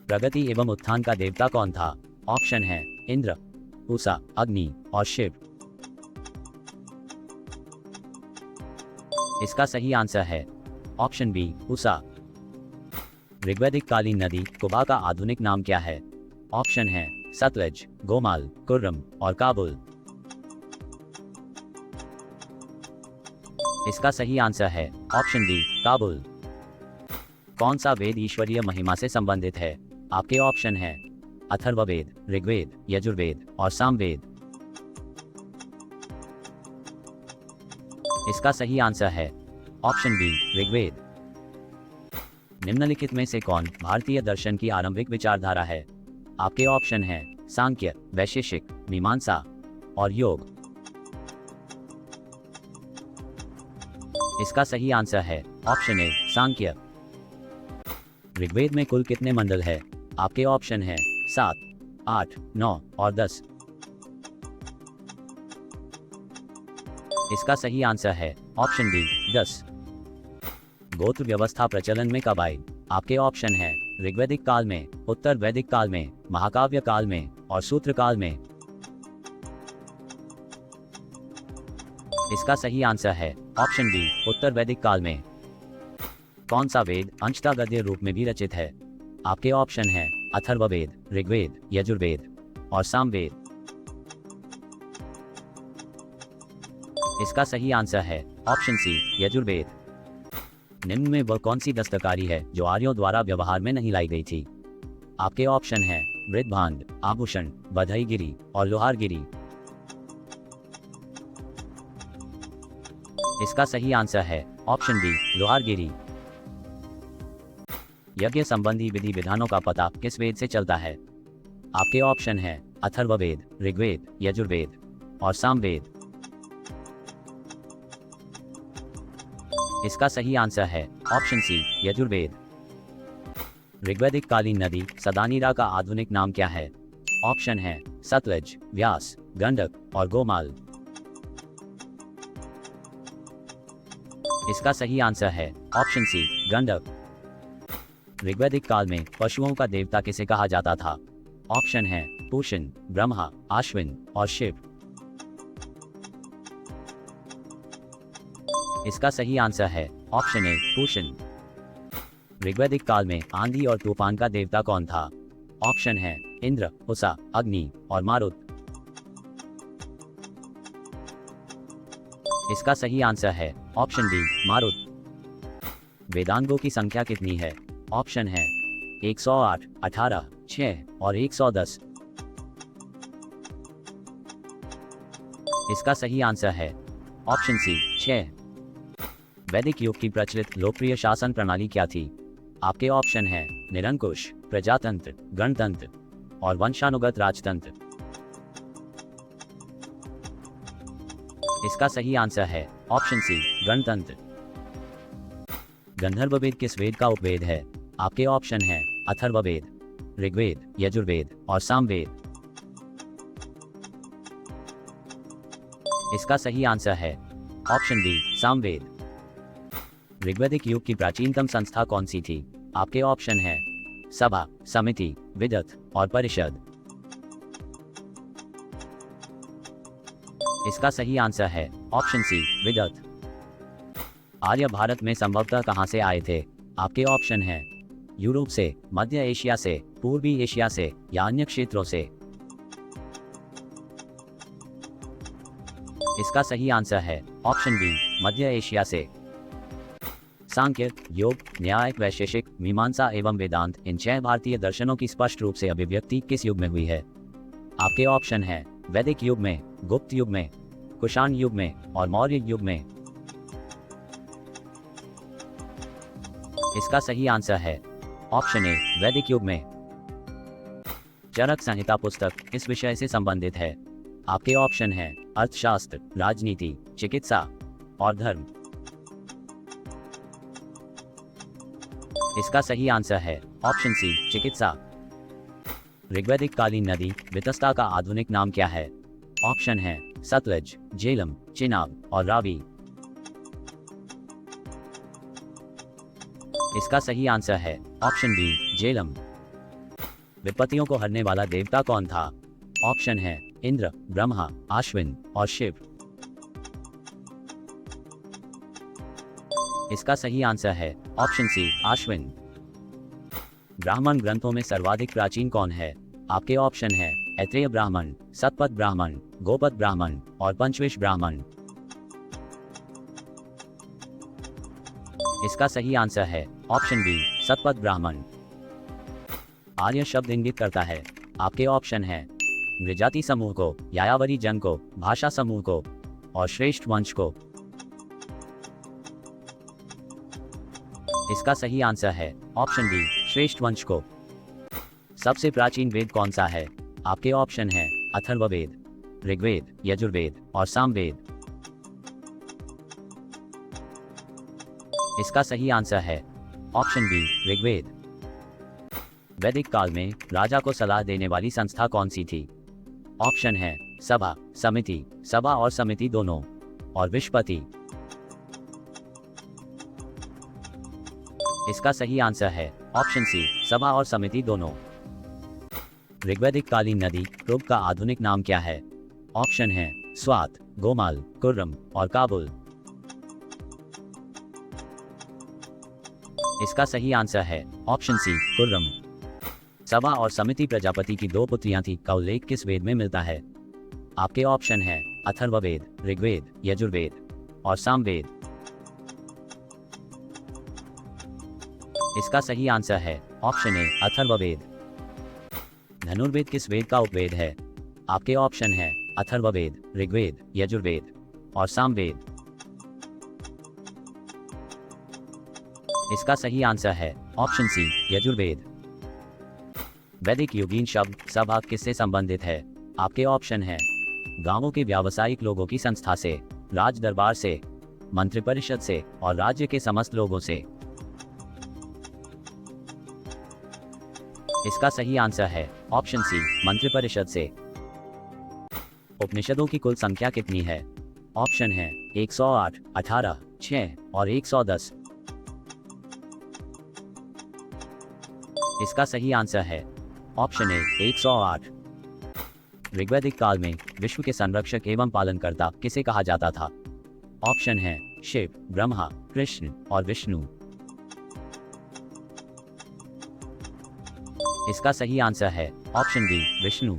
प्रगति एवं उत्थान का देवता कौन था? ऑप्शन है इंद्र, उषा, अग्नि और शिव। इसका सही आंसर है ऑप्शन बी, उषा। ऋग्वैदिक कालीन नदी कुबा का आधुनिक नाम क्या है? ऑप्शन है सतलज, गोमाल, कुर्रम और काबुल। इसका सही आंसर है ऑप्शन डी, काबुल। कौन सा वेद ईश्वरीय महिमा से संबंधित है? आपके ऑप्शन है अथर्ववेद, ऋग्वेद, यजुर्वेद और सामवेद। इसका सही आंसर है ऑप्शन बी, ऋग्वेद। निम्नलिखित में से कौन भारतीय दर्शन की आरंभिक विचारधारा है? आपके ऑप्शन है सांख्य, वैशेषिक, मीमांसा और योग। इसका सही आंसर है ऑप्शन ए, सांख्य। ऋग्वेद में कुल कितने मंडल है? आपके ऑप्शन है 7, 8, 9 और 10। इसका सही आंसर है ऑप्शन डी, 10। गोत्र व्यवस्था प्रचलन में कब आई? आपके ऑप्शन है ऋग्वैदिक काल में, उत्तर वैदिक काल में, महाकाव्य काल में और सूत्र काल में। इसका सही आंसर है ऑप्शन डी, उत्तर वैदिक काल में। कौन सा वेद अंशतः गद्य रूप में भी रचित है? आपके ऑप्शन है अथर्ववेद, ऋग्वेद, यजुर्वेद और सामवेद। इसका सही आंसर है ऑप्शन सी, यजुर्वेद। निम्न में वह कौन सी दस्तकारी है जो आर्यों द्वारा व्यवहार में नहीं लाई गई थी? आपके ऑप्शन है मृदभांड, आभूषण, बधाईगिरी और लोहारगिरी। इसका सही आंसर है ऑप्शन डी, लोहारगिरी। यज्ञ संबंधी विधि विधानों का पता किस वेद से चलता है? आपके ऑप्शन है अथर्ववेद, ऋग्वेद, यजुर्वेद और सामवेद। इसका सही आंसर है ऑप्शन सी, यजुर्वेद। ऋग्वैदिक कालीन नदी सदानीरा का आधुनिक नाम क्या है? ऑप्शन है सतलज, व्यास, गंडक और गोमाल। इसका सही आंसर है ऑप्शन सी, गंडक। ऋग्वैदिक काल में पशुओं का देवता किसे कहा जाता था? ऑप्शन है पूषण, ब्रह्मा, आश्विन और शिव। इसका सही आंसर है ऑप्शन ए, पूषण। ऋग्वैदिक काल में आंधी और तूफान का देवता कौन था? ऑप्शन है इंद्र, उषा, अग्नि और मारुत। इसका सही आंसर है ऑप्शन डी, मारुत। वेदांगों की संख्या कितनी है? ऑप्शन है 108, 18, 6 और 110। इसका सही आंसर है ऑप्शन सी, 6। वैदिक युग की प्रचलित लोकप्रिय शासन प्रणाली क्या थी? आपके ऑप्शन है निरंकुश, प्रजातंत्र, गणतंत्र और वंशानुगत राजतंत्र। इसका सही आंसर है ऑप्शन सी, गणतंत्र। गंधर्ववेद किस वेद का उपवेद है? आपके ऑप्शन है अथर्ववेद, ऋग्वेद, यजुर्वेद और सामवेद। इसका सही आंसर है ऑप्शन डी, सामवेद। ऋग्वैदिक युग की प्राचीनतम संस्था कौन सी थी? आपके ऑप्शन है सभा, समिति, विदत और परिषद। इसका सही आंसर है ऑप्शन सी, विदत। आर्य भारत में संभवतः कहां से आए थे? आपके ऑप्शन है यूरोप से, मध्य एशिया से, पूर्वी एशिया से या अन्य क्षेत्रों से। इसका सही आंसर है ऑप्शन बी, मध्य एशिया से। सांख्य, योग, न्याय, वैशेषिक, मीमांसा एवं वेदांत इन 6 भारतीय दर्शनों की स्पष्ट रूप से अभिव्यक्ति किस युग में हुई है? आपके ऑप्शन है वैदिक युग में, गुप्त युग में, कुषाण युग में और मौर्य युग में। इसका सही आंसर है ऑप्शन ए, वैदिक युग में। चरक संहिता पुस्तक किस विषय से संबंधित है? आपके ऑप्शन है अर्थशास्त्र, राजनीति, चिकित्सा और धर्म। इसका सही आंसर है ऑप्शन सी, चिकित्सा। ऋग्वैदिक कालीन नदी वितस्ता का आधुनिक नाम क्या है? ऑप्शन है सतलज, झेलम, चिनाब और रावी। इसका सही आंसर है ऑप्शन बी, झेलम। विपत्तियों को हरने वाला देवता कौन था? ऑप्शन है इंद्र, ब्रह्मा, अश्विन और शिव। इसका सही आंसर है ऑप्शन सी, अश्विन। ब्राह्मण ग्रंथों में सर्वाधिक प्राचीन कौन है? आपके ऑप्शन है ऐत्रेय ब्राह्मण, सतपथ ब्राह्मण, गोपद ब्राह्मण और पंचविश ब्राह्मण। इसका सही आंसर है ऑप्शन बी, सतपथ ब्राह्मण। आर्य शब्द इंगित करता है। आपके ऑप्शन है नृजाति समूह को, यायावरी जन को, भाषा समूह को और श्रेष्ठ वंश को। इसका सही आंसर है ऑप्शन डी, श्रेष्ठ वंश को। सबसे प्राचीन वेद कौन सा है? आपके ऑप्शन है अथर्ववेद, ऋग्वेद, यजुर्वेद और सामवेद। इसका सही आंसर है ऑप्शन बी, ऋग्वेद। वैदिक काल में राजा को सलाह देने वाली संस्था कौन सी थी? ऑप्शन है सभा, समिति, सभा और समिति दोनों और विष्पति। इसका सही आंसर है ऑप्शन सी, सभा और समिति दोनों। ऋग्वैदिक कालीन नदी कृब का आधुनिक नाम क्या है? ऑप्शन है स्वात, गोमाल, कुर्रम और काबुल। इसका सही आंसर है ऑप्शन सी, कुर्रम। सभा और समिति प्रजापति की दो पुत्रियां थी का उल्लेख किस वेद में मिलता है? आपके ऑप्शन है अथर्ववेद, ऋग्वेद, यजुर्वेद और सामवेद। इसका सही आंसर है ऑप्शन ए, अथर्ववेद। धनुर्वेद किस वेद का उपवेद है? आपके ऑप्शन है अथर्ववेद, ऋग्वेद, यजुर्वेद और सामवेद। इसका सही आंसर है ऑप्शन सी, यजुर्वेद। वैदिक युगीन शब्द सभा किससे संबंधित है? आपके ऑप्शन है गांवों के व्यावसायिक लोगों की संस्था से, राज दरबार से, मंत्रिपरिषद से और राज्य के समस्त लोगों से। इसका सही आंसर है ऑप्शन सी, मंत्रिपरिषद से। उपनिषदों की कुल संख्या कितनी है? ऑप्शन है 108, 18, 6 और 110। इसका सही आंसर है ऑप्शन ए, 108। ऋग्वैदिक काल में विश्व के संरक्षक एवं पालनकर्ता किसे कहा जाता था? ऑप्शन है शिव, ब्रह्मा, कृष्ण और विष्णु। इसका सही आंसर है ऑप्शन डी, विष्णु।